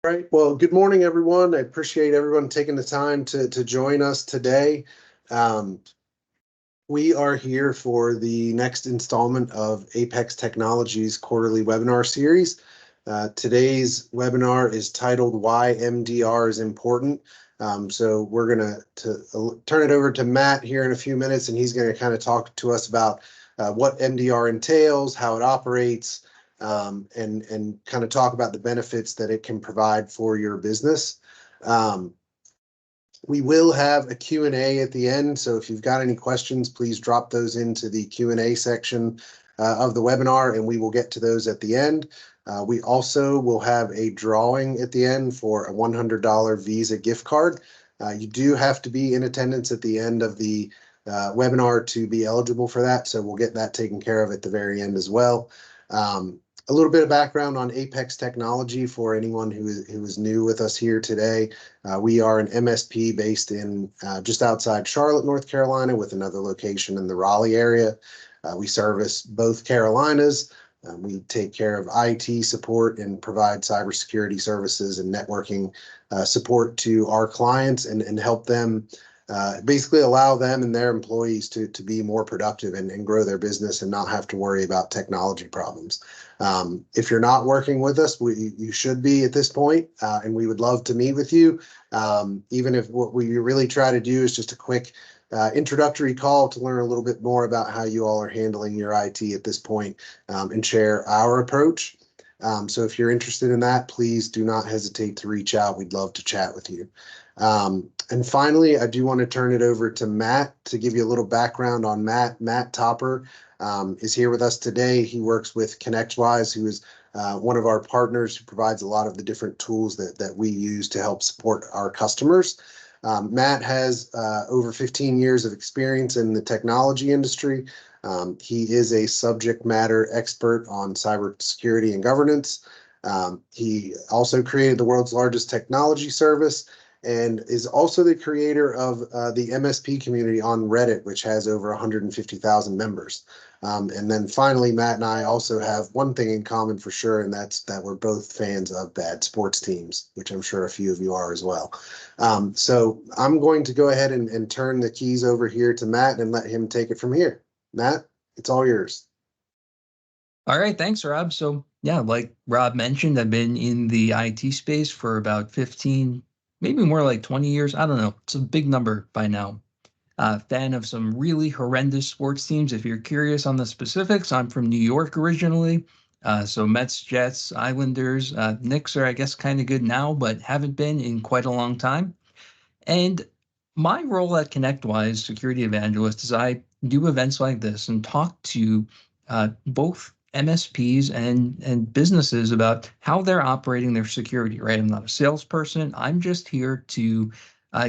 All right. Well, good morning, everyone. I appreciate everyone taking the time to join us today. Um, we are here for the next installment of Apex Technologies quarterly webinar series. Today's webinar is titled Why MDR is Important. So we're going to turn it over to Matt here in a few minutes, and he's going to kind of talk to us about what MDR entails, how it operates, and kind of talk about the benefits that it can provide for your business. We will have a Q&A at the end, so if you've got any questions, please drop those into the Q&A section of the webinar, and we will get to those at the end. We also will have a drawing at the end for a $100 Visa gift card. You do have to be in attendance at the end of the webinar to be eligible for that, so we'll get that taken care of at the very end as well. A little bit of background on Apex Technology for anyone who is new with us here today. We are an MSP based in just outside Charlotte, North Carolina, with another location in the Raleigh area. We service both Carolinas. We take care of IT support and provide cybersecurity services and networking support to our clients and help them basically allow them and their employees to be more productive and grow their business and not have to worry about technology problems. If you're not working with us, you should be at this point, and we would love to meet with you. Even if what we really try to do is just a quick introductory call to learn a little bit more about how you all are handling your IT at this point, and share our approach. So if you're interested in that, please do not hesitate to reach out. We'd love to chat with you. And finally, I do want to turn it over to Matt to give you a little background on Matt. Matt Topper is here with us today. He works with ConnectWise, who is one of our partners who provides a lot of the different tools that we use to help support our customers. Matt has over 15 years of experience in the technology industry. He is a subject matter expert on cybersecurity and governance. He also created the world's largest technology service and is also the creator of the MSP community on Reddit, which has over 150,000 members. And then finally, Matt and I also have one thing in common for sure, and that's that we're both fans of bad sports teams, which I'm sure a few of you are as well. So I'm going to go ahead and turn the keys over here to Matt and let him take it from here. Matt, it's all yours. All right, thanks, Rob. So yeah, like Rob mentioned, I've been in the IT space for about 15, maybe more like 20 years. I don't know. It's a big number by now. Fan of some really horrendous sports teams. If you're curious on the specifics, I'm from New York originally. So Mets, Jets, Islanders, Knicks are, I guess, kind of good now, but haven't been in quite a long time. And my role at ConnectWise, security evangelist, is I do events like this and talk to both MSPs and businesses about how they're operating their security, right? I'm not a salesperson. I'm just here to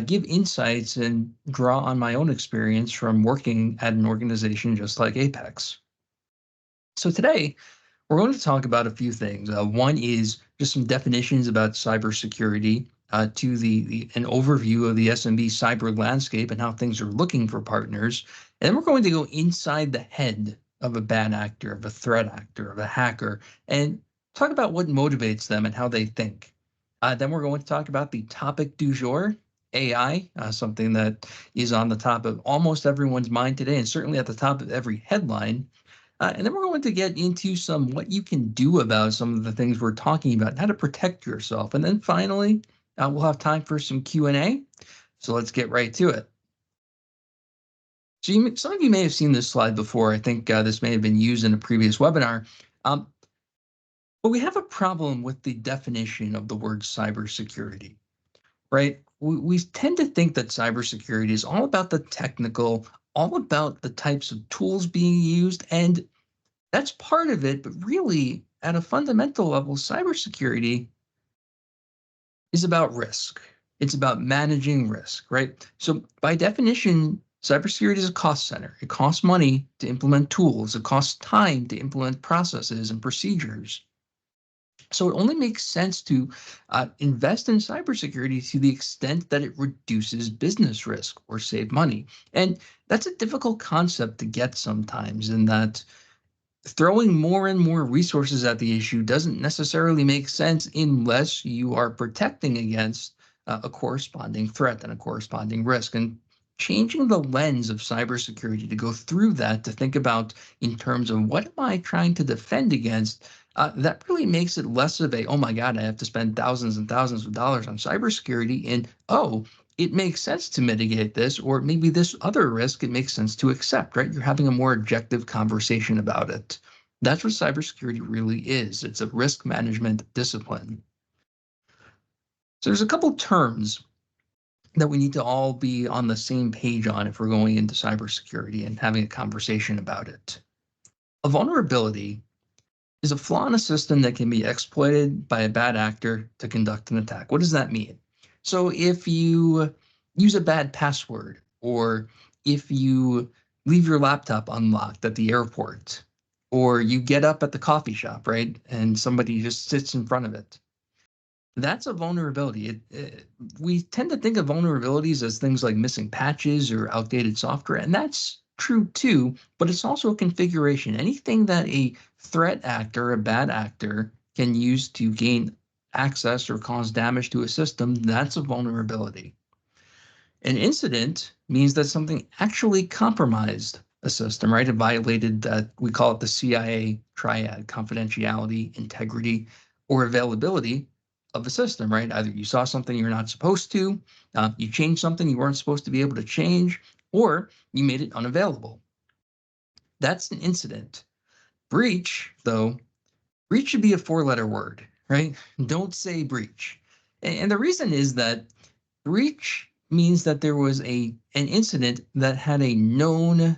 give insights and draw on my own experience from working at an organization just like Apex. So today, we're going to talk about a few things. One is just some definitions about cybersecurity, to an overview of the SMB cyber landscape and how things are looking for partners. And then we're going to go inside the head of a bad actor, of a threat actor, of a hacker, and talk about what motivates them and how they think. Then we're going to talk about the topic du jour, AI, something that is on the top of almost everyone's mind today, and certainly at the top of every headline. And then we're going to get into what you can do about some of the things we're talking about, how to protect yourself. And then finally, we'll have time for some Q&A. So let's get right to it. So some of you may have seen this slide before. I think this may have been used in a previous webinar. But we have a problem with the definition of the word cybersecurity, right? We tend to think that cybersecurity is all about the technical, all about the types of tools being used, and that's part of it. But really, at a fundamental level, cybersecurity is about risk. It's about managing risk, right? So by definition, cybersecurity is a cost center. It costs money to implement tools. It costs time to implement processes and procedures. So it only makes sense to invest in cybersecurity to the extent that it reduces business risk or save money. And that's a difficult concept to get sometimes, in that throwing more and more resources at the issue doesn't necessarily make sense unless you are protecting against a corresponding threat and a corresponding risk. And changing the lens of cybersecurity to go through that, to think about in terms of what am I trying to defend against, that really makes it less of a, oh my God, I have to spend thousands and thousands of dollars on cybersecurity. And oh, it makes sense to mitigate this, or maybe this other risk, it makes sense to accept, right? You're having a more objective conversation about it. That's what cybersecurity really is. It's a risk management discipline. So there's a couple terms that we need to all be on the same page on if we're going into cybersecurity and having a conversation about it. A vulnerability is a flaw in a system that can be exploited by a bad actor to conduct an attack. What does that mean? So if you use a bad password, or if you leave your laptop unlocked at the airport, or you get up at the coffee shop, right, and somebody just sits in front of it, that's a vulnerability. We tend to think of vulnerabilities as things like missing patches or outdated software, and that's true too, but it's also a configuration. Anything that a threat actor, a bad actor, can use to gain access or cause damage to a system, that's a vulnerability. An incident means that something actually compromised a system, right? It violated that, we call it the CIA triad: confidentiality, integrity, or availability of a system, right? Either you saw something you're not supposed to, you changed something you weren't supposed to be able to change, or you made it unavailable. That's an incident. Breach, though, breach should be a four-letter word, right? Don't say breach. And the reason is that breach means that there was an incident that had a known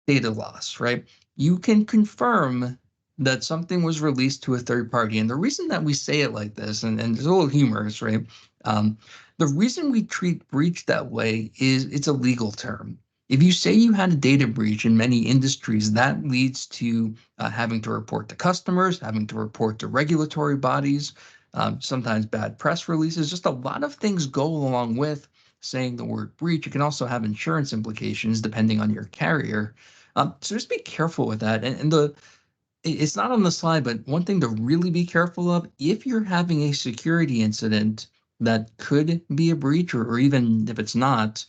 data loss, right? You can confirm that something was released to a third party. And the reason that we say it like this, and there's a little humorous, right? The reason we treat breach that way is it's a legal term. If you say you had a data breach in many industries, that leads to having to report to customers, having to report to regulatory bodies, sometimes bad press releases. Just a lot of things go along with saying the word breach. It can also have insurance implications depending on your carrier. So just be careful with that. And it's not on the slide, but one thing to really be careful of, if you're having a security incident that could be a breach, or even if it's not,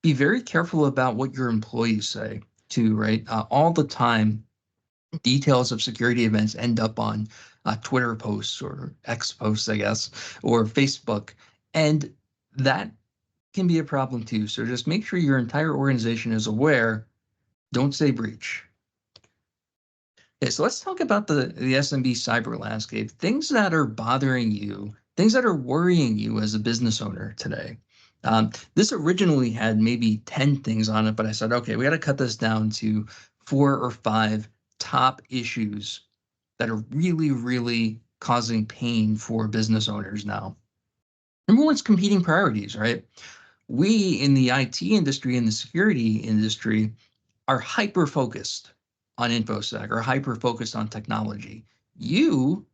be very careful about what your employees say too, right? All the time, details of security events end up on Twitter posts, or X posts, I guess, or Facebook. And that can be a problem too. So just make sure your entire organization is aware. Don't say breach. Okay, so let's talk about the SMB cyber landscape, things that are bothering you, things that are worrying you as a business owner today. This originally had maybe 10 things on it, but I said, okay, we got to cut this down to 4 or 5 top issues that are really, really causing pain for business owners now. Number one's competing priorities, right? We in the IT industry and the security industry are hyper focused on infosec, or hyper focused on technology. You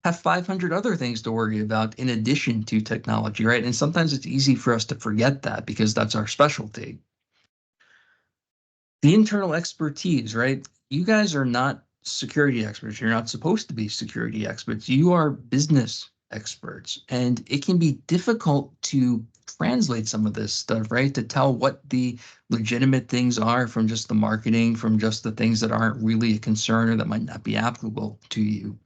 have 500 other things to worry about in addition to technology, right? And sometimes it's easy for us to forget that because that's our specialty. The internal expertise, right? You guys are not security experts. You're not supposed to be security experts. You are business experts. And it can be difficult to translate some of this stuff, right? To tell what the legitimate things are from just the marketing, from just the things that aren't really a concern or that might not be applicable to you.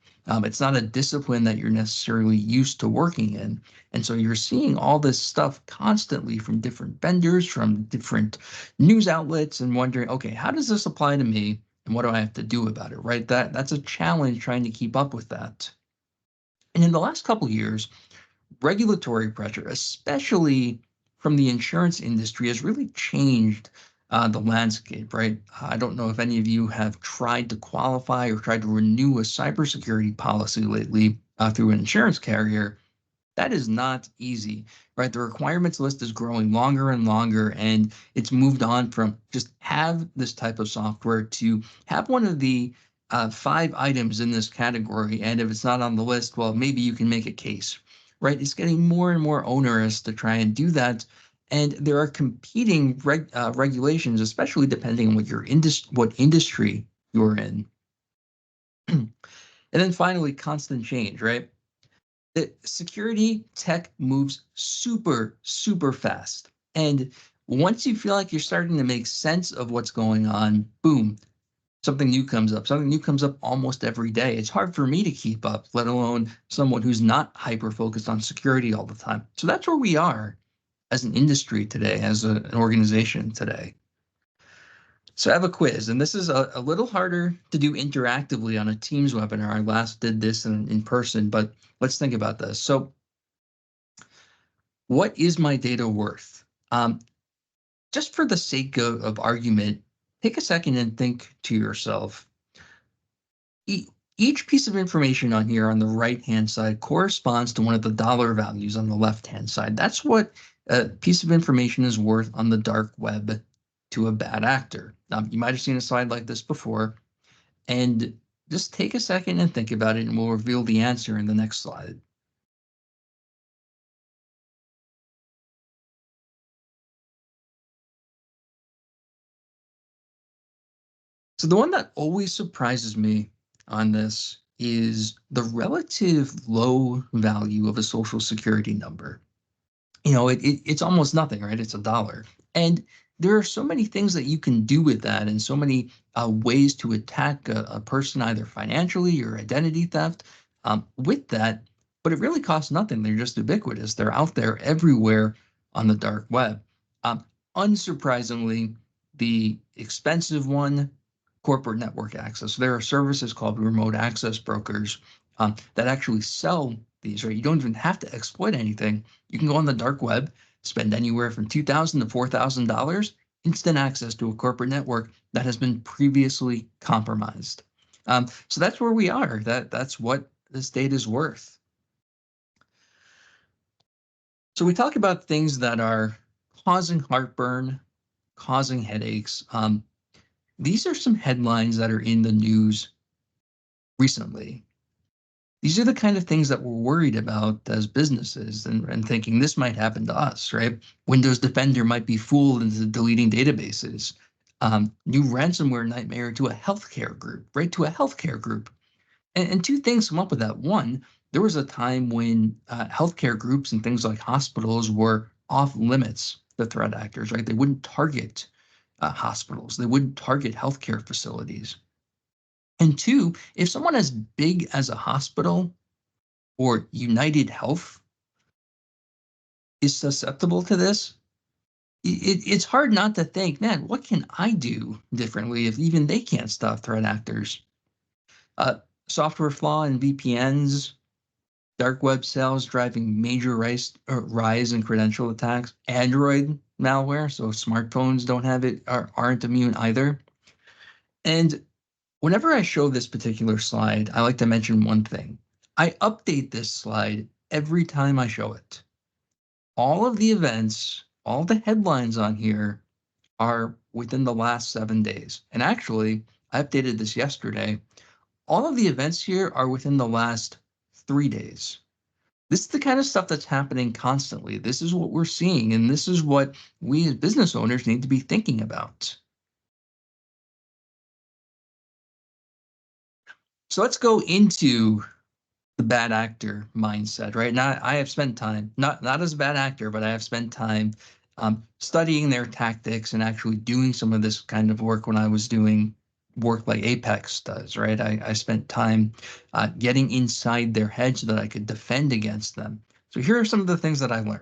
It's not a discipline that you're necessarily used to working in. And so you're seeing all this stuff constantly from different vendors, from different news outlets, and wondering, okay, how does this apply to me? And what do I have to do about it, right? That's a challenge trying to keep up with that. And in the last couple of years, regulatory pressure, especially from the insurance industry, has really changed the landscape, right? I don't know if any of you have tried to qualify or tried to renew a cybersecurity policy lately through an insurance carrier. That is not easy, right? The requirements list is growing longer and longer, and it's moved on from just have this type of software to have one of the 5 items in this category. And if it's not on the list, well, maybe you can make a case, right? It's getting more and more onerous to try and do that. And there are competing regulations, especially depending on what industry you're in. And then finally, constant change, right? The security tech moves super, super fast. And once you feel like you're starting to make sense of what's going on, boom, something new comes up. Something new comes up almost every day. It's hard for me to keep up, let alone someone who's not hyper focused on security all the time. So that's where we are as an industry today, as an organization today. So I have a quiz, and this is a little harder to do interactively on a Teams webinar. I last did this in person, but let's think about this. So what is my data worth? Just for the sake of argument, take a second and think to yourself, each piece of information on here on the right-hand side corresponds to one of the dollar values on the left-hand side. That's what a piece of information is worth on the dark web to a bad actor. You might have seen a slide like this before, and just take a second and think about it, and we'll reveal the answer in the next slide. So the one that always surprises me on this is the relative low value of a social security number. It's almost nothing, right? It's $1. And there are so many things that you can do with that, and so many ways to attack a person, either financially or identity theft, with that. But it really costs nothing. They're just ubiquitous. They're out there everywhere on the dark web. Um, Unsurprisingly, the expensive one, corporate network access. There are services called remote access brokers that actually sell these, right? You don't even have to exploit anything. You can go on the dark web, spend anywhere from $2,000 to $4,000, instant access to a corporate network that has been previously compromised. So that's where we are. That's what this data is worth. So we talk about things that are causing heartburn, causing headaches. These are some headlines that are in the news recently. These are the kind of things that we're worried about as businesses and thinking this might happen to us, right? Windows Defender might be fooled into deleting databases. New ransomware nightmare to a healthcare group, right? To a healthcare group. And two things come up with that. One, there was a time when healthcare groups and things like hospitals were off limits, the threat actors, right? They wouldn't target hospitals. They wouldn't target healthcare facilities. And two, if someone as big as a hospital or United Health is susceptible to this, it's hard not to think, man, what can I do differently if even they can't stop threat actors? Software flaw in VPNs, dark web sales driving major rise in credential attacks, Android malware, so smartphones don't have it, aren't immune either. And whenever I show this particular slide, I like to mention one thing. I update this slide every time I show it. All of the events, all the headlines on here are within the last 7 days. And actually, I updated this yesterday. All of the events here are within the last 3 days. This is the kind of stuff that's happening constantly. This is what we're seeing, and this is what we as business owners need to be thinking about. So let's go into the bad actor mindset, right? Now, I have spent time, not as a bad actor, but I have spent time studying their tactics and actually doing some of this kind of work when I was doing work like Apex does, right? I spent time getting inside their head so that I could defend against them. So here are some of the things that I learned.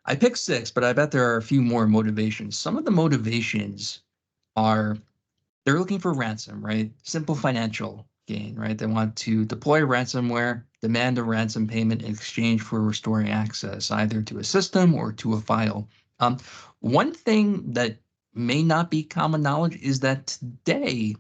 I picked 6, but I bet there are a few more motivations. Some of the motivations are they're looking for ransom, right? Simple financial gain, right? They want to deploy ransomware, demand a ransom payment in exchange for restoring access either to a system or to a file. One thing that may not be common knowledge is that today,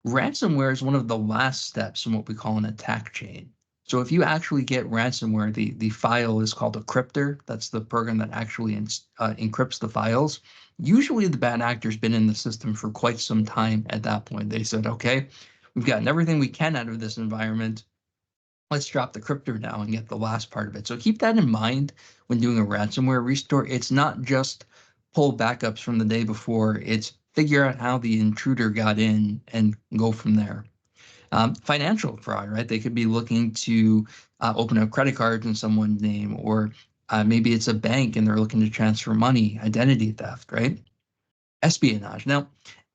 ransomware is one of the last steps in what we call an attack chain. So if you actually get ransomware, the file is called a crypter. That's the program that actually encrypts the files. Usually the bad actor's been in the system for quite some time at that point. They said, okay, we've gotten everything we can out of this environment. Let's drop the crypter now and get the last part of it. So keep that in mind when doing a ransomware restore. It's not just pull backups from the day before. It's figure out how the intruder got in and go from there. Financial fraud, right? They could be looking to open up credit cards in someone's name, or maybe it's a bank and they're looking to transfer money, identity theft, right? Espionage. Now,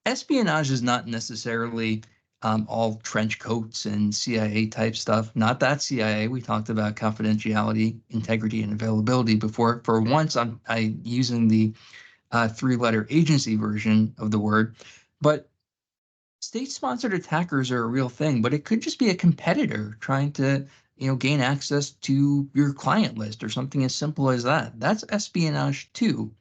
espionage is not necessarily all trench coats and CIA type stuff. Not that CIA. We talked about confidentiality, integrity, and availability before. For once, I using the three-letter agency version of the word, but state-sponsored attackers are a real thing. But it could just be a competitor trying to, gain access to your client list or something as simple as that. That's espionage too.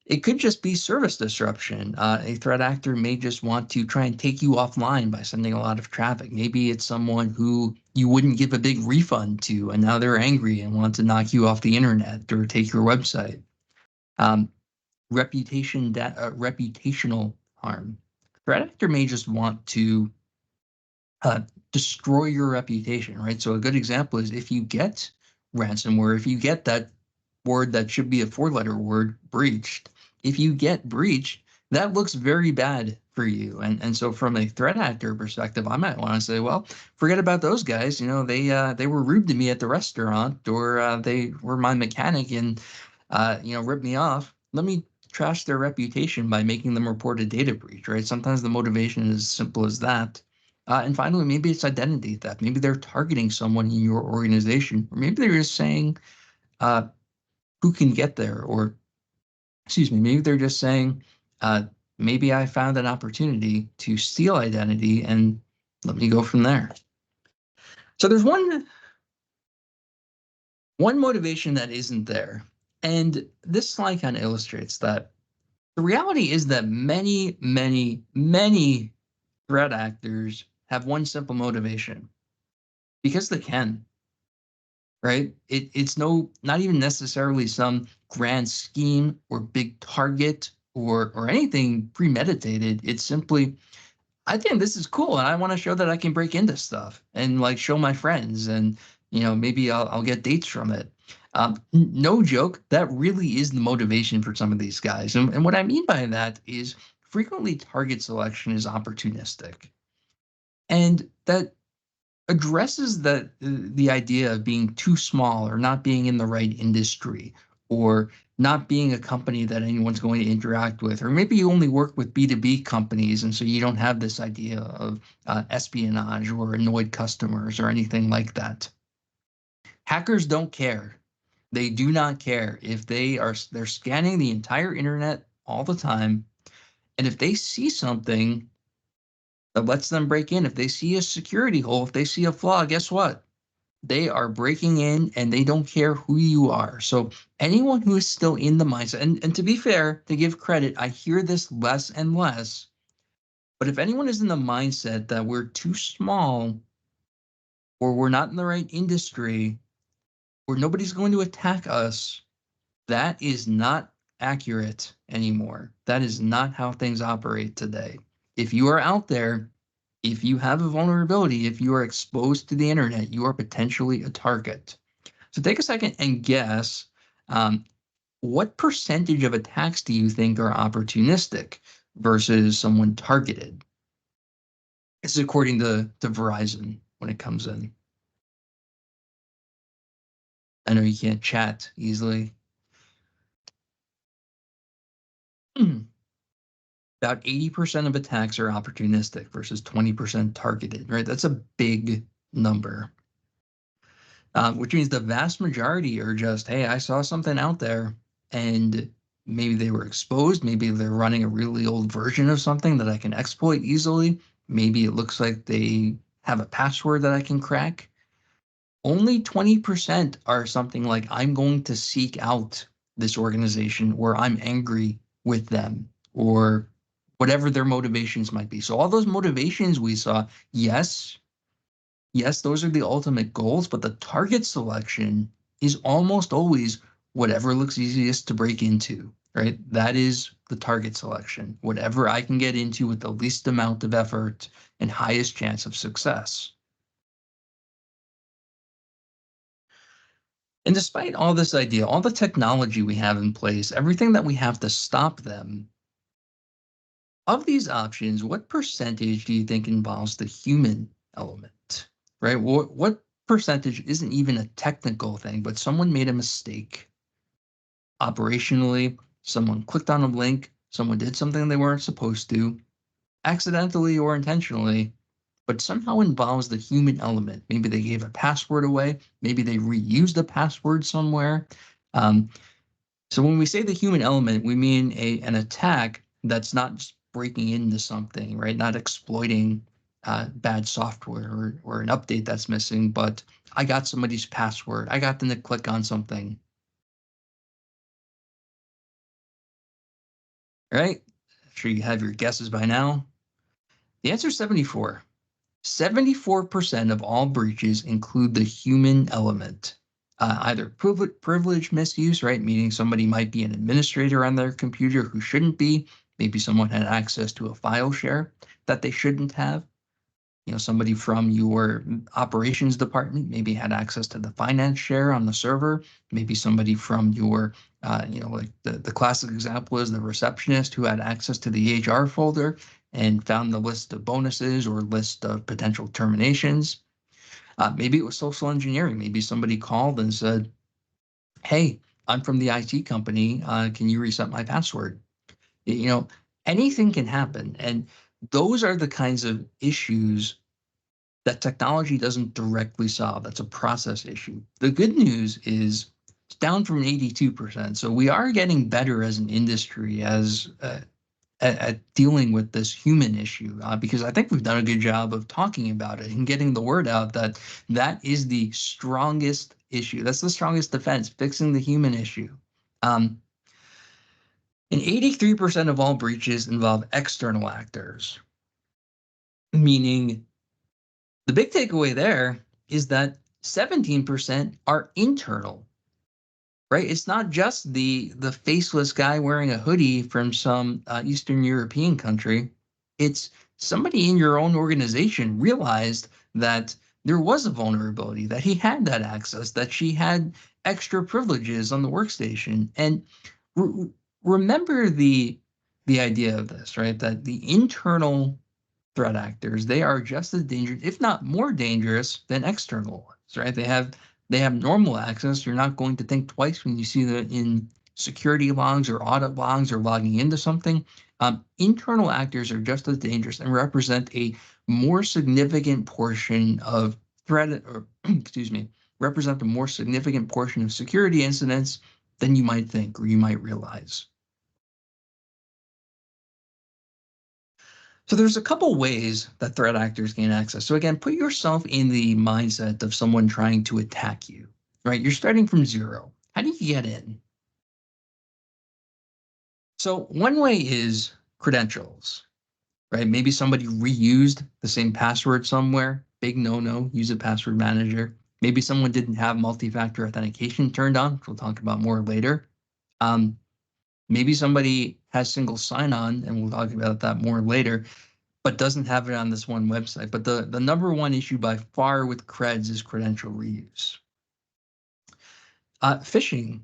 It could just be service disruption. A threat actor may just want to try and take you offline by sending a lot of traffic. Maybe it's someone who you wouldn't give a big refund to, and now they're angry and want to knock you off the internet or take your website. Um, reputational harm. Threat actor may just want to uh, destroy your reputation, right? So a good example is if you get ransomware, if you get that word that should be a four-letter word, breached, if you get breached, that looks very bad for you. And so from a threat actor perspective, I might want to say, well, forget about those guys. They were rude to me at the restaurant, or they were my mechanic and ripped me off. Let me trash their reputation by making them report a data breach, right? Sometimes the motivation is as simple as that. And finally, maybe it's identity theft. Maybe they're targeting someone in your organization, or maybe they're just saying, who can get there, or excuse me, maybe they're just saying, maybe I found an opportunity to steal identity and let me go from there. So there's one motivation that isn't there. And this slide kind of illustrates that the reality is that many, many, many threat actors have one simple motivation: because they can, right? It's not even necessarily some grand scheme or big target or anything premeditated. It's simply, I think this is cool and I want to show that I can break into stuff and like show my friends, and maybe I'll get dates from it. No joke, that really is the motivation for some of these guys. And what I mean by that is frequently target selection is opportunistic. And that addresses the idea of being too small or not being in the right industry, or not being a company that anyone's going to interact with, or maybe you only work with B2B companies and so you don't have this idea of espionage or annoyed customers or anything like that. Hackers don't care. They do not care if they're scanning the entire internet all the time, and if they see something that lets them break in, if they see a security hole, if they see a flaw, guess what? They are breaking in and they don't care who you are. So anyone who is still in the mindset, and to be fair, to give credit, I hear this less and less, but if anyone is in the mindset that we're too small or we're not in the right industry or nobody's going to attack us, that is not accurate anymore. That is not how things operate today. If you are out there, if you have a vulnerability, if you are exposed to the internet, you are potentially a target. So take a second and guess, what percentage of attacks do you think are opportunistic versus someone targeted? This is according to Verizon when it comes in. I know you can't chat easily. About 80% of attacks are opportunistic versus 20% targeted, right? That's a big number, which means the vast majority are just, hey, I saw something out there and maybe they were exposed. Maybe they're running a really old version of something that I can exploit easily. Maybe it looks like they have a password that I can crack. Only 20% are something like, I'm going to seek out this organization, or I'm angry with them, or whatever their motivations might be. So all those motivations we saw, yes, those are the ultimate goals, but the target selection is almost always whatever looks easiest to break into, right? That is the target selection, whatever I can get into with the least amount of effort and highest chance of success. And despite all this idea, all the technology we have in place, everything that we have to stop them, Of these options, what percentage do you think involves the human element, right? What percentage isn't even a technical thing, but someone made a mistake operationally, someone clicked on a link, someone did something they weren't supposed to, accidentally or intentionally, but somehow involves the human element. Maybe they gave a password away, maybe they reused a password somewhere. Um, so when we say the human element, we mean an attack that's not just breaking into something, right? Not exploiting bad software or an update that's missing, but I got somebody's password. I got them to click on something, right? I'm sure you have your guesses by now. The answer is 74. 74% of all breaches include the human element. Either privilege misuse, right? Meaning somebody might be an administrator on their computer who shouldn't be. Maybe someone had access to a file share that they shouldn't have. Somebody from your operations department maybe had access to the finance share on the server. Maybe somebody from your, like the classic example is the receptionist who had access to the HR folder and found the list of bonuses or list of potential terminations. Maybe it was social engineering. Maybe somebody called and said, hey, I'm from the IT company. Can you reset my password? Anything can happen. And those are the kinds of issues that technology doesn't directly solve. That's a process issue. The good news is it's down from 82%. So we are getting better as an industry at dealing with this human issue because I think we've done a good job of talking about it and getting the word out that that is the strongest issue. That's the strongest defense, fixing the human issue. And 83% of all breaches involve external actors, meaning the big takeaway there is that 17% are internal, right? It's not just the faceless guy wearing a hoodie from some Eastern European country. It's somebody in your own organization realized that there was a vulnerability, that he had that access, that she had extra privileges on the workstation. And re- remember the idea of this, right? That the internal threat actors, they are just as dangerous, if not more dangerous than external ones, right? They have normal access. You're not going to think twice when you see that in security logs or audit logs or logging into something. Internal actors are just as dangerous and represent a more significant portion of threat, or excuse me, represent a more significant portion of security incidents than you might think or you might realize. So there's a couple ways that threat actors gain access. So again, put yourself in the mindset of someone trying to attack you, right? You're starting from zero. How do you get in? So one way is credentials, right? Maybe somebody reused the same password somewhere. Big no-no, use a password manager. Maybe someone didn't have multi-factor authentication turned on, which we'll talk about more later. Maybe somebody has single sign-on, and we'll talk about that more later, but doesn't have it on this one website. But the number one issue by far with creds is credential reuse. Phishing,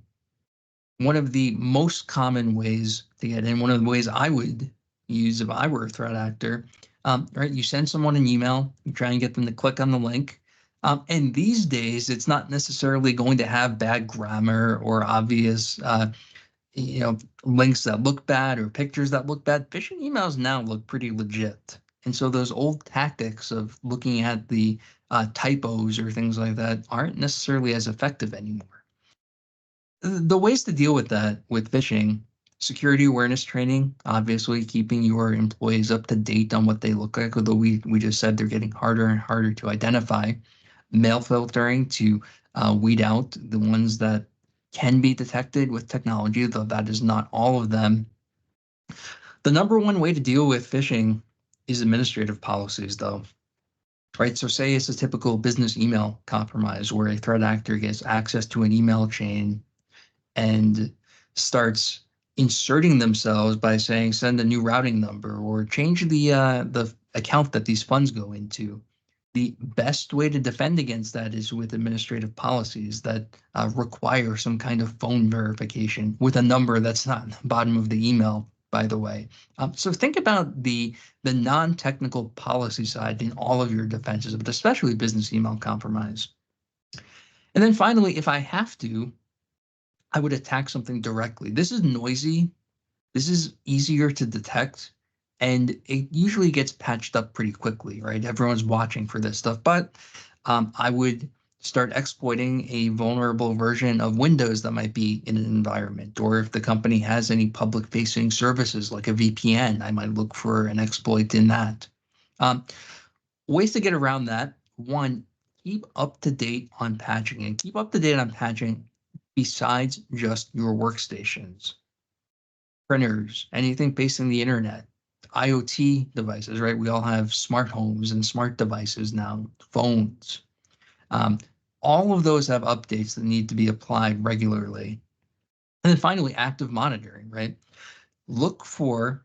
one of the most common ways to get in, one of the ways I would use if I were a threat actor, right? You send someone an email, you try and get them to click on the link. And these days, it's not necessarily going to have bad grammar or obvious links that look bad or pictures that look bad. Phishing emails now look pretty legit. And so those old tactics of looking at the typos or things like that aren't necessarily as effective anymore. The ways to deal with that with phishing, security awareness training, obviously keeping your employees up to date on what they look like, although we just said they're getting harder and harder to identify. Mail filtering to weed out the ones that can be detected with technology, though that is not all of them. The number one way to deal with phishing is administrative policies, though, right? So say it's a typical business email compromise where a threat actor gets access to an email chain and starts inserting themselves by saying send a new routing number or change the account that these funds go into. The best way to defend against that is with administrative policies that require some kind of phone verification with a number that's not at the bottom of the email. by the way. So think about the non-technical policy side in all of your defenses, but especially business email compromise. And then finally, if I have to, I would attack something directly. This is noisy. This is easier to detect, and it usually gets patched up pretty quickly, right? Everyone's watching for this stuff, but I would start exploiting a vulnerable version of Windows that might be in an environment, or if the company has any public-facing services like a VPN, I might look for an exploit in that. Ways to get around that: one, keep up to date on patching, and keep up to date on patching besides just your workstations, printers, anything facing the internet, IoT devices, right? We all have smart homes and smart devices now, phones. Um, all of those have updates that need to be applied regularly. And then finally, active monitoring, right? Look for,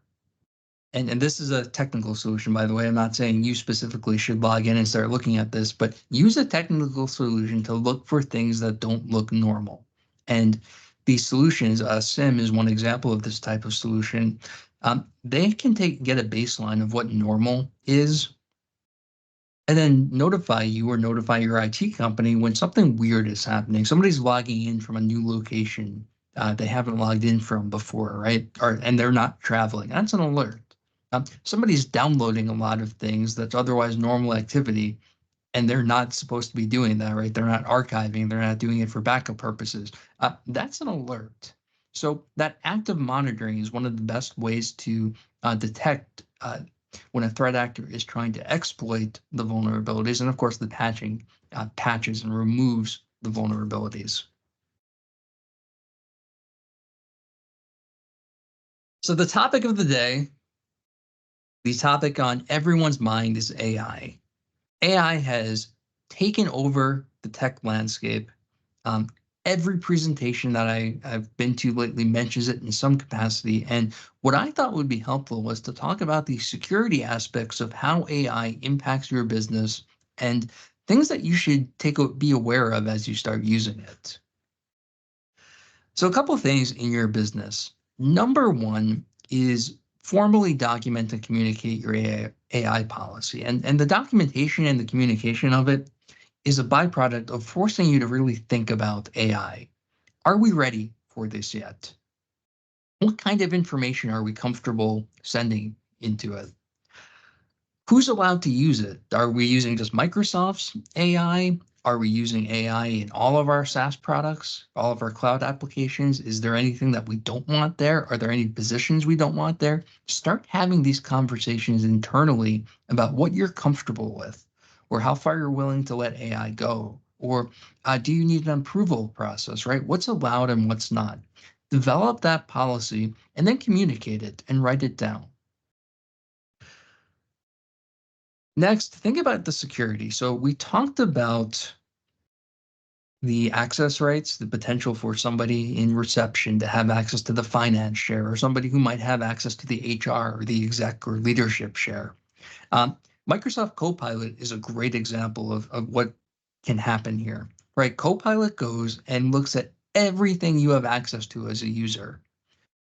and this is a technical solution, by the way. I'm not saying you specifically should log in and start looking at this, but use a technical solution to look for things that don't look normal. And these solutions, SIM is one example of this type of solution. They can get a baseline of what normal is, and then notify you or notify your IT company when something weird is happening. Somebody's logging in from a new location they haven't logged in from before, right? And they're not traveling. That's an alert. Somebody's downloading a lot of things that's otherwise normal activity, and they're not supposed to be doing that, right? They're not archiving, they're not doing it for backup purposes. That's an alert. So that active monitoring is one of the best ways to detect when a threat actor is trying to exploit the vulnerabilities. And of course, the patching patches and removes the vulnerabilities. So the topic of the day, the topic on everyone's mind, is AI. AI has taken over the tech landscape. Um, every presentation that I've been to lately mentions it in some capacity. And what I thought would be helpful was to talk about the security aspects of how AI impacts your business and things that you should be aware of as you start using it. So a couple of things in your business. Number one is formally document and communicate your AI policy. And the documentation and the communication of it is a byproduct of forcing you to really think about AI. Are we ready for this yet? What kind of information are we comfortable sending into it? Who's allowed to use it? Are we using just Microsoft's AI? Are we using AI in all of our SaaS products, all of our cloud applications? Is there anything that we don't want there? Are there any positions we don't want there? Start having these conversations internally about what you're comfortable with, or how far you're willing to let AI go, or do you need an approval process, right? What's allowed and what's not? Develop that policy and then communicate it and write it down. Next, think about the security. So we talked about the access rights, the potential for somebody in reception to have access to the finance share, or somebody who might have access to the HR or the exec or leadership share. Microsoft Copilot is a great example of what can happen here, right? Copilot goes and looks at everything you have access to as a user.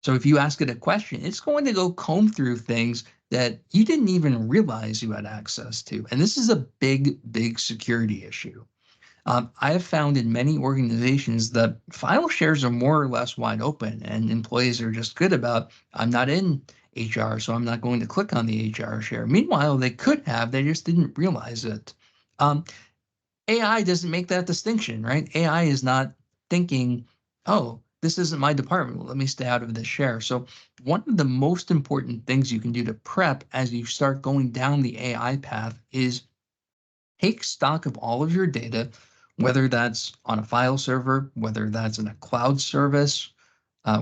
So if you ask it a question, it's going to go comb through things that you didn't even realize you had access to. And this is a big, big security issue. I have found in many organizations that file shares are more or less wide open, and employees are just good about, I'm not in HR, so I'm not going to click on the HR share. Meanwhile, they could have, they just didn't realize it. AI doesn't make that distinction, right? AI is not thinking, oh, this isn't my department. Well, let me stay out of this share. So one of the most important things you can do to prep as you start going down the AI path is take stock of all of your data, whether that's on a file server, whether that's in a cloud service,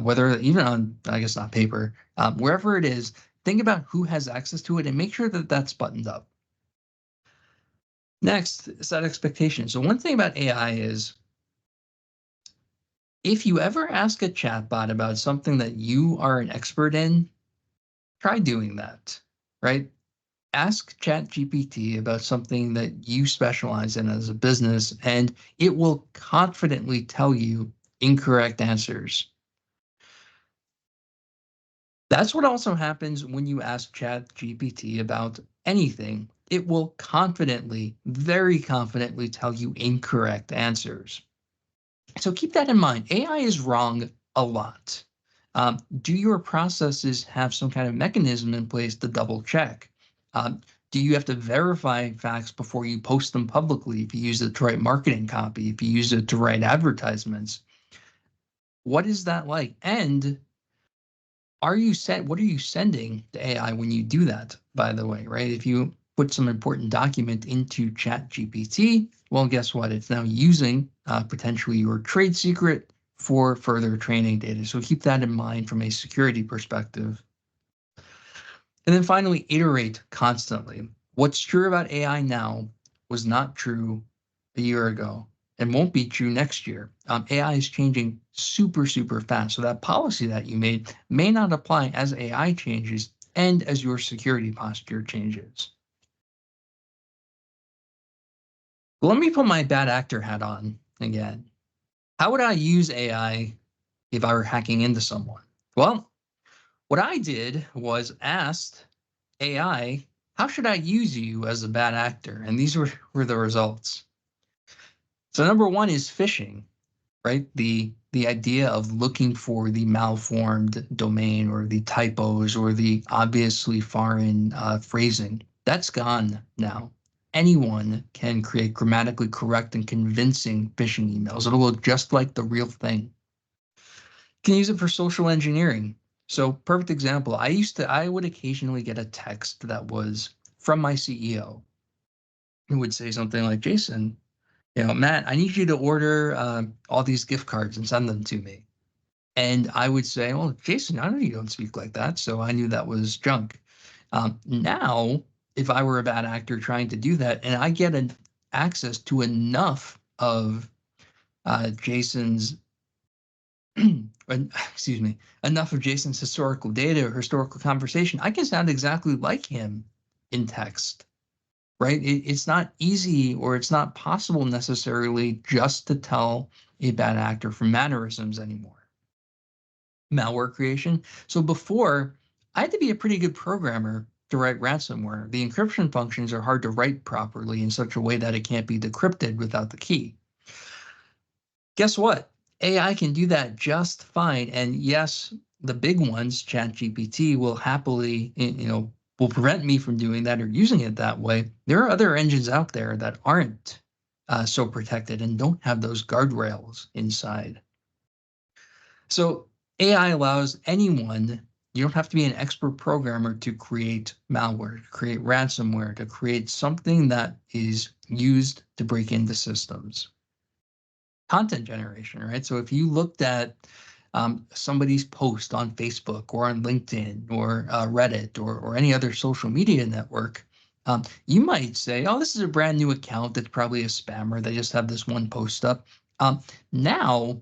whether even on, I guess not paper, wherever it is, think about who has access to it and make sure that that's buttoned up. Next, set expectations. So one thing about AI is if you ever ask a chatbot about something that you are an expert in, try doing that, right? Ask ChatGPT about something that you specialize in as a business, and it will confidently tell you incorrect answers. That's what also happens when you ask ChatGPT about anything. It will confidently, very confidently tell you incorrect answers. So keep that in mind. AI is wrong a lot. Do your processes have some kind of mechanism in place to double check? Do you have to verify facts before you post them publicly if you use it to write marketing copy, if you use it to write advertisements? What is that like? And what are you sending to AI when you do that, by the way, right? If you put some important document into ChatGPT, well, guess what? It's now using potentially your trade secret for further training data. So keep that in mind from a security perspective. And then finally, iterate constantly. What's true about AI now was not true a year ago and won't be true next year. AI is changing super, super fast. So that policy that you made may not apply as AI changes and as your security posture changes. Let me put my bad actor hat on again. How would I use AI if I were hacking into someone? Well, what I did was asked AI, how should I use you as a bad actor? And these were the results. So number one is phishing, right? The idea of looking for the malformed domain or the typos or the obviously foreign phrasing. That's gone now. Anyone can create grammatically correct and convincing phishing emails. It'll look just like the real thing. You can use it for social engineering. So perfect example, I would occasionally get a text that was from my CEO who would say something like, Jason, Matt, I need you to order all these gift cards and send them to me. And I would say, well, Jason, I know you don't speak like that. So I knew that was junk. Now, if I were a bad actor trying to do that and I get an access to enough of Jason's, excuse me, enough of Jason's historical data or historical conversation, I can sound exactly like him in text, right? It's not easy or it's not possible necessarily just to tell a bad actor from mannerisms anymore. Malware creation. So before, I had to be a pretty good programmer to write ransomware. The encryption functions are hard to write properly in such a way that it can't be decrypted without the key. Guess what? AI can do that just fine. And yes, the big ones, ChatGPT, will happily, will prevent me from doing that or using it that way. There are other engines out there that aren't so protected and don't have those guardrails inside. So AI allows anyone, you don't have to be an expert programmer to create malware, to create ransomware, to create something that is used to break into systems. Content generation, right? So if you looked at somebody's post on Facebook or on LinkedIn or Reddit or any other social media network, you might say, oh, this is a brand new account that's probably a spammer. They just have this one post up. Now,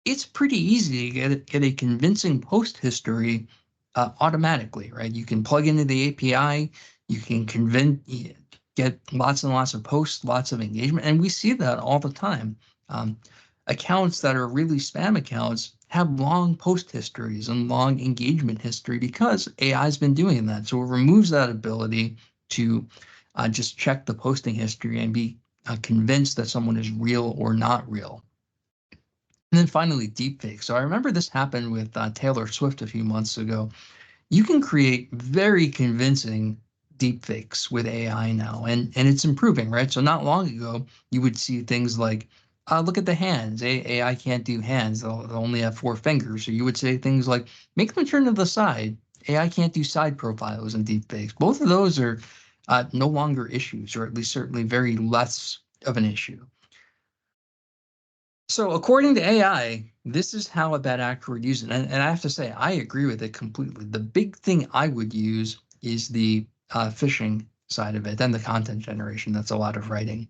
it's pretty easy to get a convincing post history automatically, right? You can plug into the API, you can get lots and lots of posts, lots of engagement, and we see that all the time. Accounts that are really spam accounts have long post histories and long engagement history because AI has been doing that. So it removes that ability to just check the posting history and be convinced that someone is real or not real. And then finally, deepfakes. So I remember this happened with Taylor Swift a few months ago. You can create very convincing deepfakes with AI now, and it's improving, right? So not long ago, you would see things like, look at the hands. AI can't do hands. They'll only have 4 fingers. So you would say things like, make them turn to the side. AI can't do side profiles in deepfakes. Both of those are no longer issues, or at least certainly very less of an issue. So according to AI, this is how a bad actor would use it. And I have to say, I agree with it completely. The big thing I would use is the phishing side of it and the content generation. That's a lot of writing.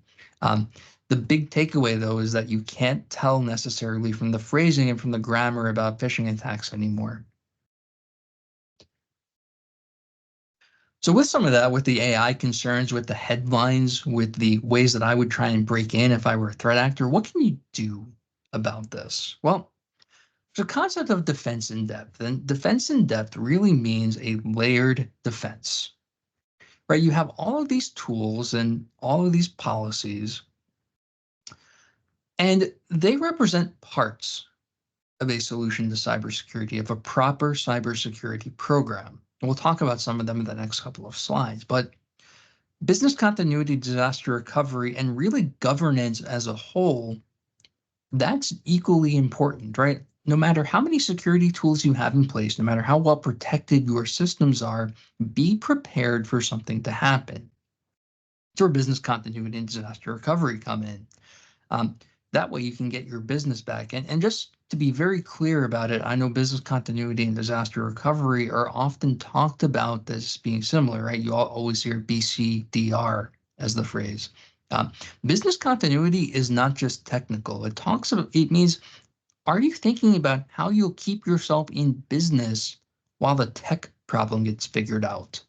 The big takeaway, though, is that you can't tell necessarily from the phrasing and from the grammar about phishing attacks anymore. So with some of that, with the AI concerns, with the headlines, with the ways that I would try and break in if I were a threat actor, what can you do about this? Well, The concept of defense in depth, and defense in depth really means a layered defense, right? You have all of these tools and all of these policies, and they represent parts of a solution to cybersecurity, of a proper cybersecurity program. And we'll talk about some of them in the next couple of slides, but business continuity, disaster recovery, and really governance as a whole, that's equally important, right? No matter how many security tools you have in place, no matter how well protected your systems are, be prepared for something to happen. It's where business continuity and disaster recovery come in. Um, that way you can get your business back. And just to be very clear about it, I know business continuity and disaster recovery are often talked about as being similar, right? You always hear BCDR as the phrase. Um, Business continuity is not just technical. It means, are you thinking about how you'll keep yourself in business while the tech problem gets figured out?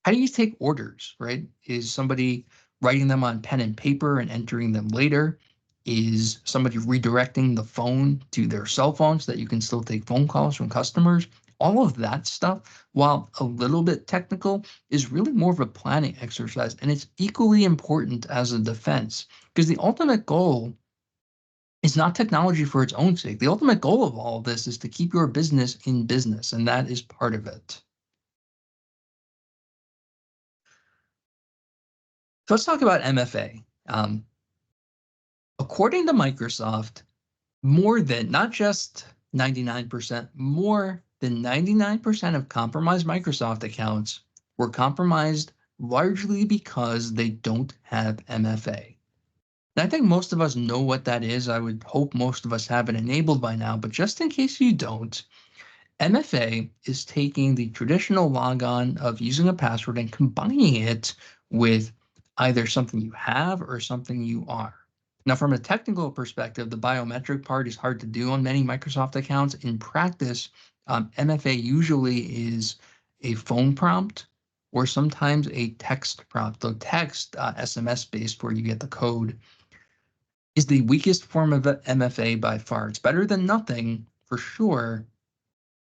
How do you take orders, right? Is somebody writing them on pen and paper and entering them later? Is somebody redirecting the phone to their cell phone so that you can still take phone calls from customers? All of that stuff, while a little bit technical, is really more of a planning exercise. And it's equally important as a defense, because the ultimate goal is not technology for its own sake. The ultimate goal of all of this is to keep your business in business, and that is part of it. So let's talk about MFA. According to Microsoft, more than, not just 99%, more than 99% of compromised Microsoft accounts were compromised largely because they don't have MFA. And I think most of us know what that is. I would hope most of us have it enabled by now, but just in case you don't, MFA is taking the traditional logon of using a password and combining it with either something you have or something you are. Now, from a technical perspective, the biometric part is hard to do on many Microsoft accounts. In practice, MFA usually is a phone prompt or sometimes a text prompt. Though text, SMS-based, where you get the code, is the weakest form of MFA by far. It's better than nothing, for sure,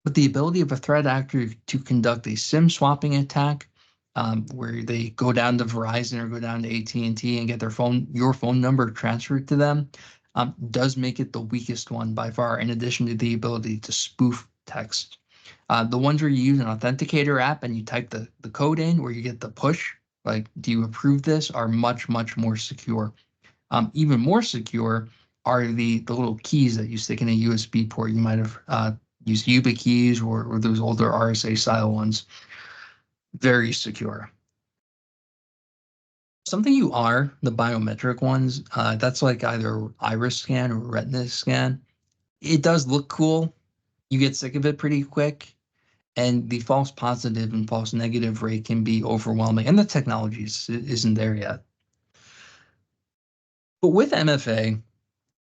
but the ability of a threat actor to conduct a SIM swapping attack, where they go down to Verizon or go down to AT&T and get your phone number transferred to them, does make it the weakest one by far, in addition to the ability to spoof text. The ones where you use an authenticator app and you type the code in, where you get the push, like, do you approve this, are much, much more secure. Even more secure are the little keys that you stick in a USB port. You might have used YubiKeys or those older RSA style ones. Very secure. Something you are, the biometric ones, that's like either iris scan or retina scan. It does look cool. You get sick of it pretty quick. And the false positive and false negative rate can be overwhelming. And the technology isn't there yet. But with MFA,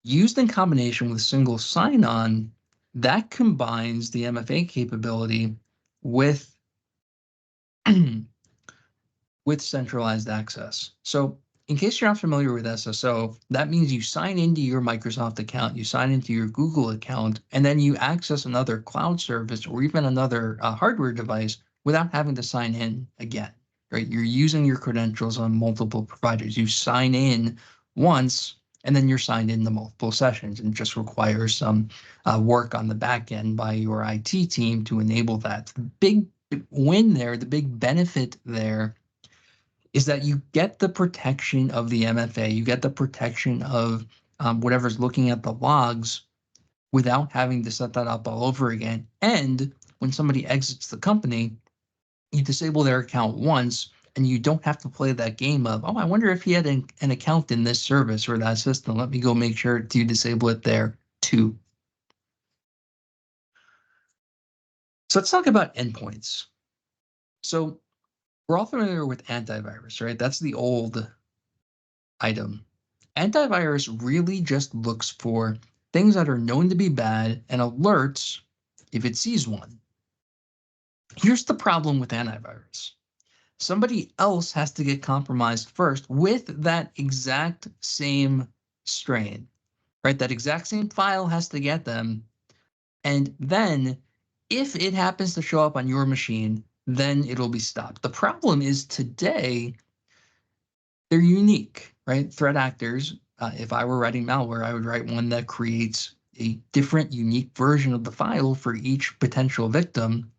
used in combination with single sign-on, that combines the MFA capability with with centralized access. So in case you're not familiar with SSO, that means you sign into your Microsoft account, you sign into your Google account, and then you access another cloud service or even another hardware device without having to sign in again, right? You're using your credentials on multiple providers. You sign in once, and then you're signed into multiple sessions, and it just requires some work on the back end by your IT team to enable that. The big win there, the big benefit there, is that you get the protection of the MFA, you get the protection of whatever's looking at the logs without having to set that up all over again. And when somebody exits the company, you disable their account once, and you don't have to play that game of, oh, I wonder if he had an account in this service or that system. Let me go make sure to disable it there too. So let's talk about endpoints. So we're all familiar with antivirus, right? That's the old item. Antivirus really just looks for things that are known to be bad and alerts if it sees one. Here's the problem with antivirus. Somebody else has to get compromised first with that exact same strain, right? That exact same file has to get them. And then if it happens to show up on your machine, then it'll be stopped. The problem is today, they're unique, right? Threat actors, if I were writing malware, I would write one that creates a different, unique version of the file for each potential victim,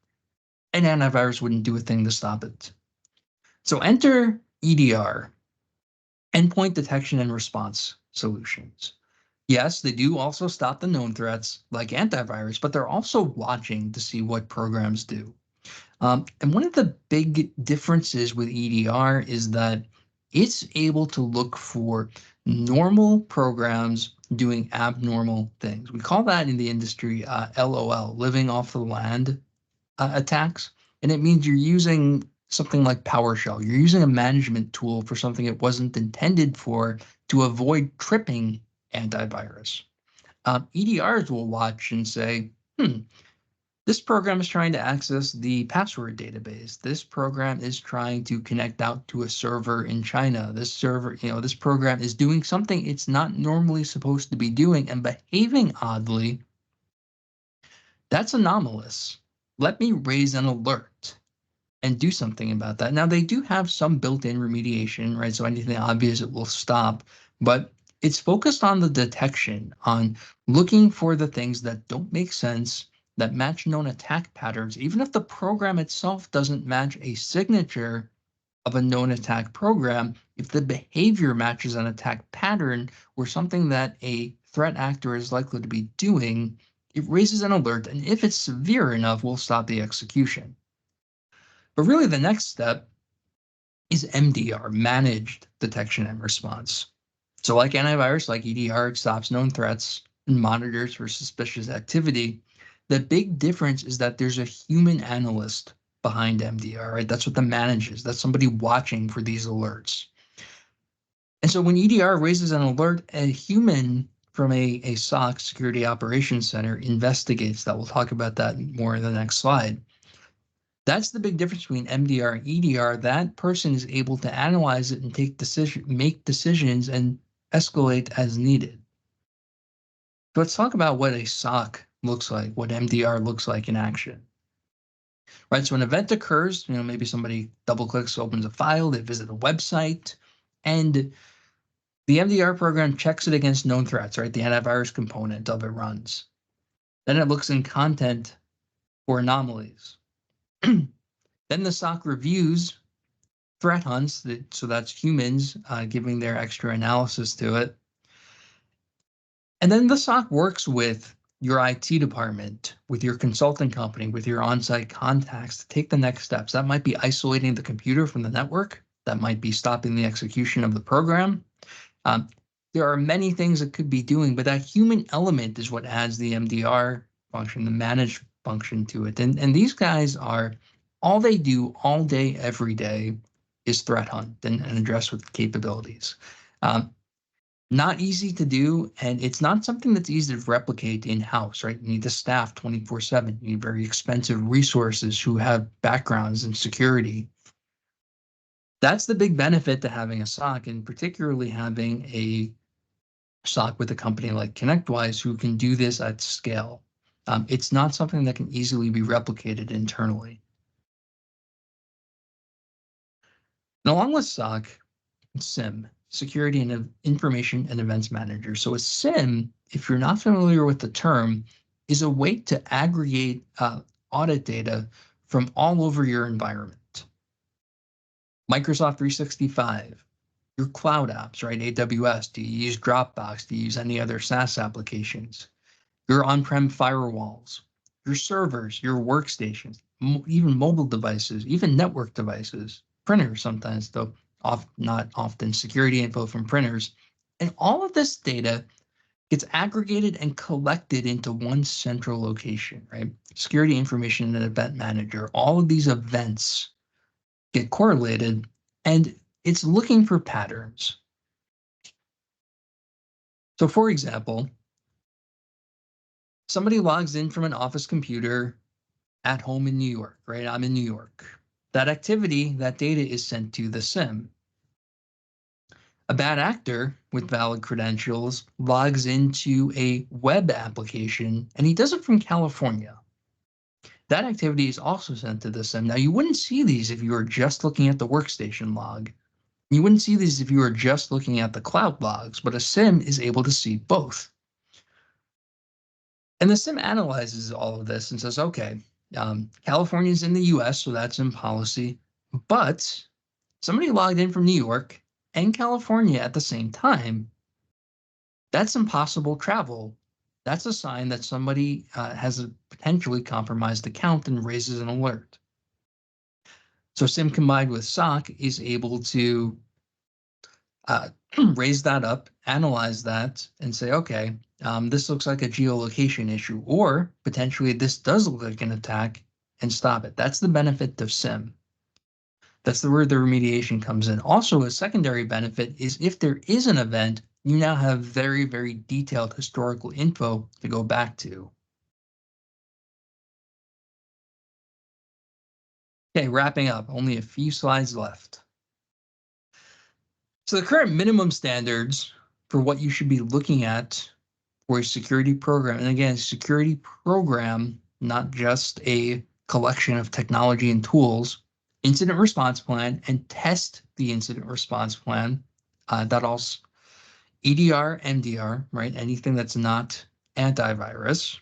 and antivirus wouldn't do a thing to stop it. So enter EDR, endpoint detection and response solutions. Yes, they do also stop the known threats like antivirus, but they're also watching to see what programs do. And one of the big differences with EDR is that it's able to look for normal programs doing abnormal things. We call that in the industry LOL, living off the land attacks. And it means you're using something like PowerShell. You're using a management tool for something it wasn't intended for to avoid tripping antivirus. EDRs will watch and say, this program is trying to access the password database. This program is trying to connect out to a server in China. This program is doing something it's not normally supposed to be doing and behaving oddly. That's anomalous. Let me raise an alert and do something about that. Now, they do have some built-in remediation, right? So anything obvious, it will stop, but it's focused on the detection, on looking for the things that don't make sense, that match known attack patterns, even if the program itself doesn't match a signature of a known attack program. If the behavior matches an attack pattern or something that a threat actor is likely to be doing, it raises an alert, and if it's severe enough, we'll stop the execution. But really, the next step is MDR, managed detection and response. So like antivirus, like EDR, it stops known threats and monitors for suspicious activity. The big difference is that there's a human analyst behind MDR, right? That's what the manages. That's somebody watching for these alerts. And so when EDR raises an alert, a human from a SOC, Security Operations Center, investigates that. We'll talk about that more in the next slide. That's the big difference between MDR and EDR. That person is able to analyze it and make decisions and escalate as needed. So let's talk about what a SOC looks like, what MDR looks like in action. Right, so an event occurs, maybe somebody double clicks, opens a file, they visit a website, and the MDR program checks it against known threats, right? The antivirus component of it runs. Then it looks in content for anomalies. Then the SOC reviews threat hunts, so that's humans giving their extra analysis to it. And then the SOC works with your IT department, with your consulting company, with your on-site contacts to take the next steps. That might be isolating the computer from the network. That might be stopping the execution of the program. There are many things it could be doing, but that human element is what adds the MDR function, the managed function to it. And these guys are, all they do all day, every day is threat hunt and address with capabilities. Not easy to do, and it's not something that's easy to replicate in-house, right? You need to staff 24/7. You need very expensive resources who have backgrounds in security. That's the big benefit to having a SOC, and particularly having a SOC with a company like ConnectWise who can do this at scale. It's not something that can easily be replicated internally. And along with SOC, SIM, Security and Information and Events Manager. So a SIM, if you're not familiar with the term, is a way to aggregate audit data from all over your environment. Microsoft 365, your cloud apps, right? AWS, do you use Dropbox? Do you use any other SaaS applications? Your on-prem firewalls, your servers, your workstations, even mobile devices, even network devices, printers sometimes, though not often, security info from printers. And all of this data gets aggregated and collected into one central location, right? Security information and event manager, all of these events get correlated, and it's looking for patterns. So for example, somebody logs in from an office computer at home in New York, right? I'm in New York. That activity, that data is sent to the SIM. A bad actor with valid credentials logs into a web application, and he does it from California. That activity is also sent to the SIM. Now, you wouldn't see these if you were just looking at the workstation log. You wouldn't see these if you were just looking at the cloud logs, but a SIM is able to see both. And the SIM analyzes all of this and says, okay, California's in the US, so that's in policy, but somebody logged in from New York and California at the same time. That's impossible travel. That's a sign that somebody has a potentially compromised account and raises an alert. So SIM combined with SOC is able to raise that up, analyze that, and say, okay, this looks like a geolocation issue, or potentially this does look like an attack, and stop it. That's the benefit of SIM. That's where the remediation comes in. Also, a secondary benefit is if there is an event, you now have very, very detailed historical info to go back to. Okay, wrapping up, only a few slides left. So the current minimum standards for what you should be looking at for a security program, and again, security program, not just a collection of technology and tools, incident response plan, and test the incident response plan. That also EDR, MDR, right? Anything that's not antivirus.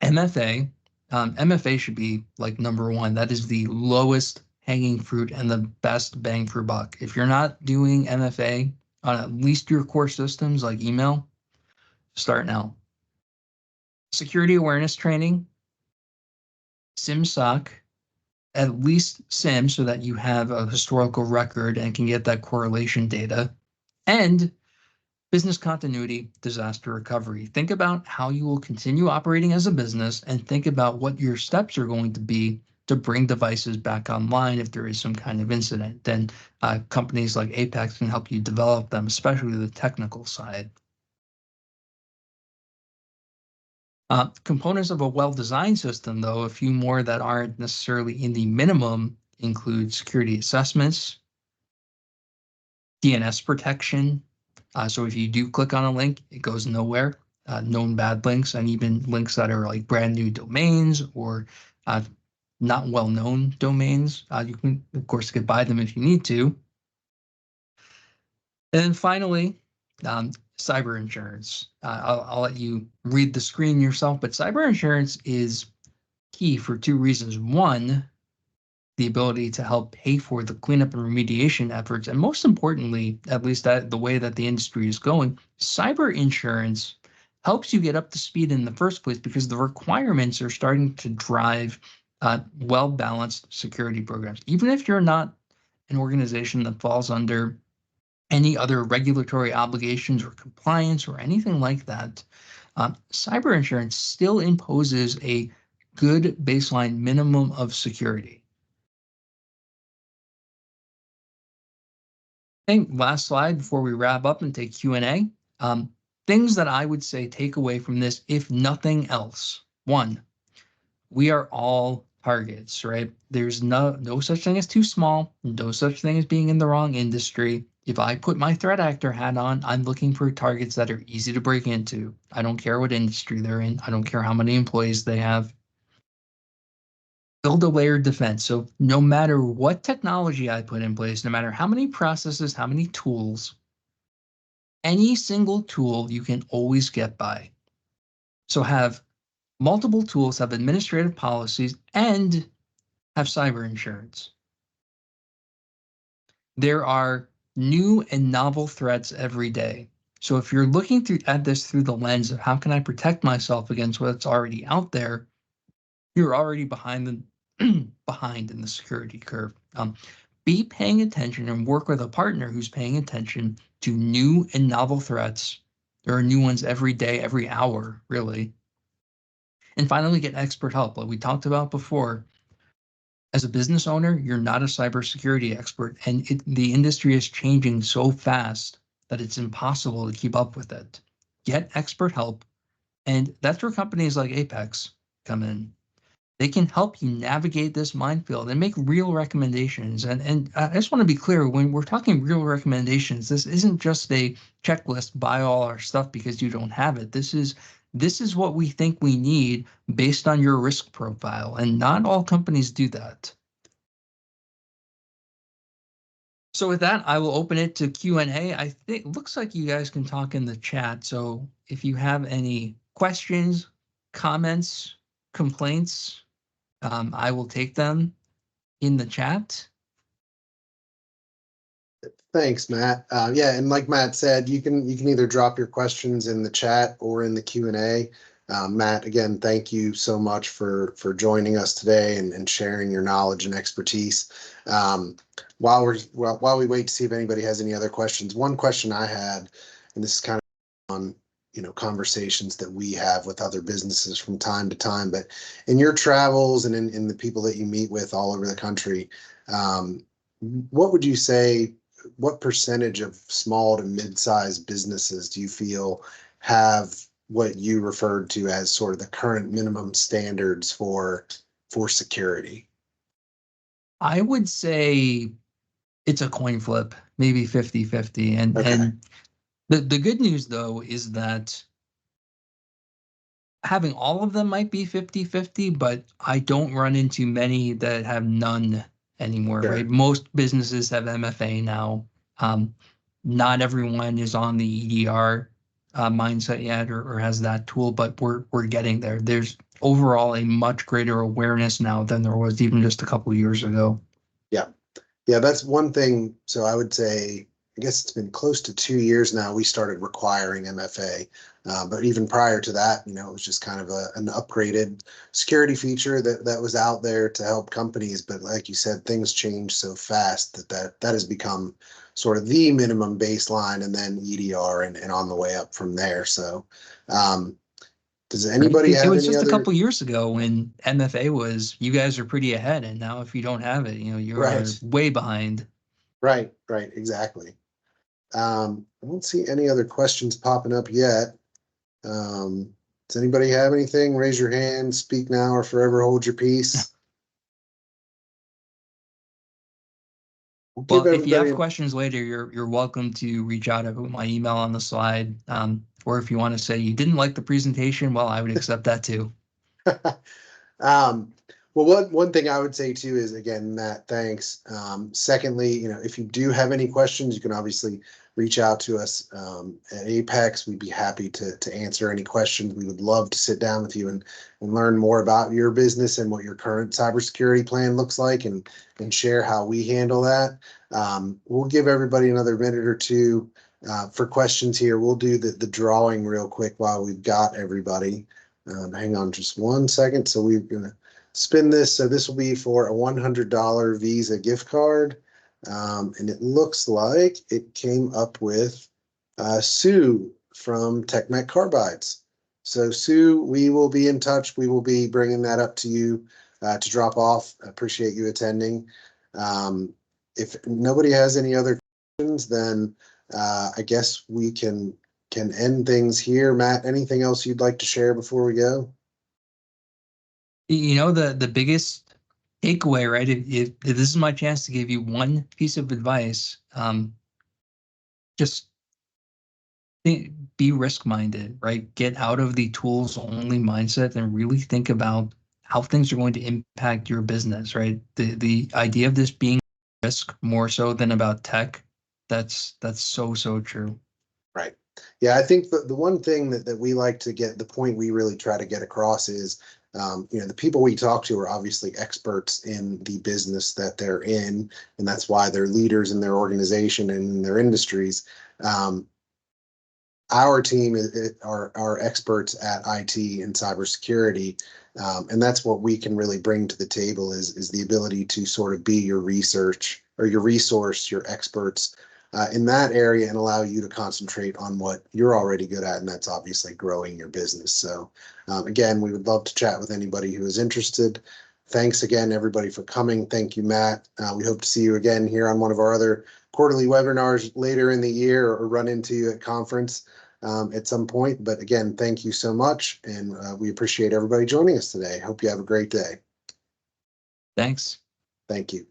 MFA, MFA should be like number one. That is the lowest hanging fruit and the best bang for buck. If you're not doing MFA on at least your core systems like email, start now. Security awareness training, SIMSOC, at least SIM so that you have a historical record and can get that correlation data, and business continuity, disaster recovery. Think about how you will continue operating as a business and think about what your steps are going to be to bring devices back online if there is some kind of incident. Then companies like Apex can help you develop them, especially the technical side. Components of a well-designed system, though, a few more that aren't necessarily in the minimum include security assessments, DNS protection. So if you do click on a link, it goes nowhere. Known bad links and even links that are like brand new domains or not well-known domains. You can, of course, get by them if you need to. And then finally, cyber insurance. I'll let you read the screen yourself, but cyber insurance is key for two reasons. One, the ability to help pay for the cleanup and remediation efforts. And most importantly, at least that the way that the industry is going, cyber insurance helps you get up to speed in the first place because the requirements are starting to drive well-balanced security programs. Even if you're not an organization that falls under any other regulatory obligations or compliance or anything like that, cyber insurance still imposes a good baseline minimum of security. Okay, last slide before we wrap up and take Q&A. Things that I would say take away from this, if nothing else. One, we are all targets, right? There's no such thing as too small, no such thing as being in the wrong industry. If I put my threat actor hat on, I'm looking for targets that are easy to break into. I don't care what industry they're in. I don't care how many employees they have. Build a layered defense. So no matter what technology I put in place, no matter how many processes, how many tools, any single tool you can always get by. So have multiple tools, have administrative policies, and have cyber insurance. There are new and novel threats every day. So if you're looking at this through the lens of how can I protect myself against what's already out there, you're already behind in the security curve. Be paying attention and work with a partner who's paying attention to new and novel threats. There are new ones every day, every hour, really. And finally, get expert help. Like we talked about before, as a business owner, you're not a cybersecurity expert, and the industry is changing so fast that it's impossible to keep up with it. Get expert help, and that's where companies like Apex come in. They can help you navigate this minefield and make real recommendations. And I just want to be clear, when we're talking real recommendations, this isn't just a checklist, buy all our stuff because you don't have it. This is what we think we need based on your risk profile. And not all companies do that. So with that, I will open it to Q&A. I think it looks like you guys can talk in the chat. So if you have any questions, comments, complaints, I will take them in the chat. Thanks, Matt. Yeah, and like Matt said, you can either drop your questions in the chat or in the Q&A. Matt, again, thank you so much for joining us today and sharing your knowledge and expertise. While we wait to see if anybody has any other questions, one question I had, and this is kind of on conversations that we have with other businesses from time to time, but in your travels and in the people that you meet with all over the country, what would you say? What percentage of small to mid-sized businesses do you feel have what you referred to as sort of the current minimum standards for security? I would say it's a coin flip, maybe 50-50. Okay, And the good news though is that having all of them might be 50-50, but I don't run into many that have none anymore, right? sure. Most businesses have MFA now. Um, Not everyone is on the EDR mindset yet or has that tool, but we're getting there. There's overall a much greater awareness now than there was even just a couple of years ago. Yeah. Yeah, that's one thing. So I would say, I guess it's been close to 2 years now, we started requiring MFA. But even prior to that, it was just kind of an upgraded security feature that was out there to help companies. But like you said, things change so fast that has become sort of the minimum baseline, and then EDR and on the way up from there. So um, does Right? anybody It have was any just a other? couple years ago when MFA was, you guys are pretty ahead, and now if you don't have it, you are Right, way behind. right, exactly. I don't see any other questions popping up yet. Does anybody have anything? Raise your hand, speak now, or forever hold your peace. We'll give Well, if you have everybody. questions later, you're welcome to reach out. I put my email on the slide. Or if you want to say you didn't like the presentation, well, I would accept that too. Um, well, one thing I would say too is, again, Matt, thanks. Secondly, if you do have any questions, you can obviously reach out to us at Apex. We'd be happy to answer any questions. We would love to sit down with you and learn more about your business and what your current cybersecurity plan looks like, and share how we handle that. We'll give everybody another minute or two for questions here. We'll do the drawing real quick while we've got everybody. Hang on just 1 second. So we're going to spin this. So this will be for a $100 Visa gift card. And it looks like it came up with Sue from TechMet Carbides. So Sue, we will be in touch. We will be bringing that up to you to drop off. I appreciate you attending. If nobody has any other questions, then I guess we can end things here. Matt, anything else you'd like to share before we go? The biggest takeaway, right? If this is my chance to give you one piece of advice, just be risk minded, right? Get out of the tools only mindset and really think about how things are going to impact your business, right? The idea of this being risk more so than about tech, that's so true. Right. Yeah, I think the one thing that we like to get, the point we really try to get across is, the people we talk to are obviously experts in the business that they're in, and that's why they're leaders in their organization and in their industries. Our team are experts at IT and cybersecurity, and that's what we can really bring to the table is the ability to sort of be your research or your resource, your experts in that area, and allow you to concentrate on what you're already good at, and that's obviously growing your business. So again, we would love to chat with anybody who is interested. Thanks again, everybody, for coming. Thank you, Matt. We hope to see you again here on one of our other quarterly webinars later in the year, or run into you at conference at some point. But again, thank you so much. And we appreciate everybody joining us today. Hope you have a great day. Thanks. Thank you.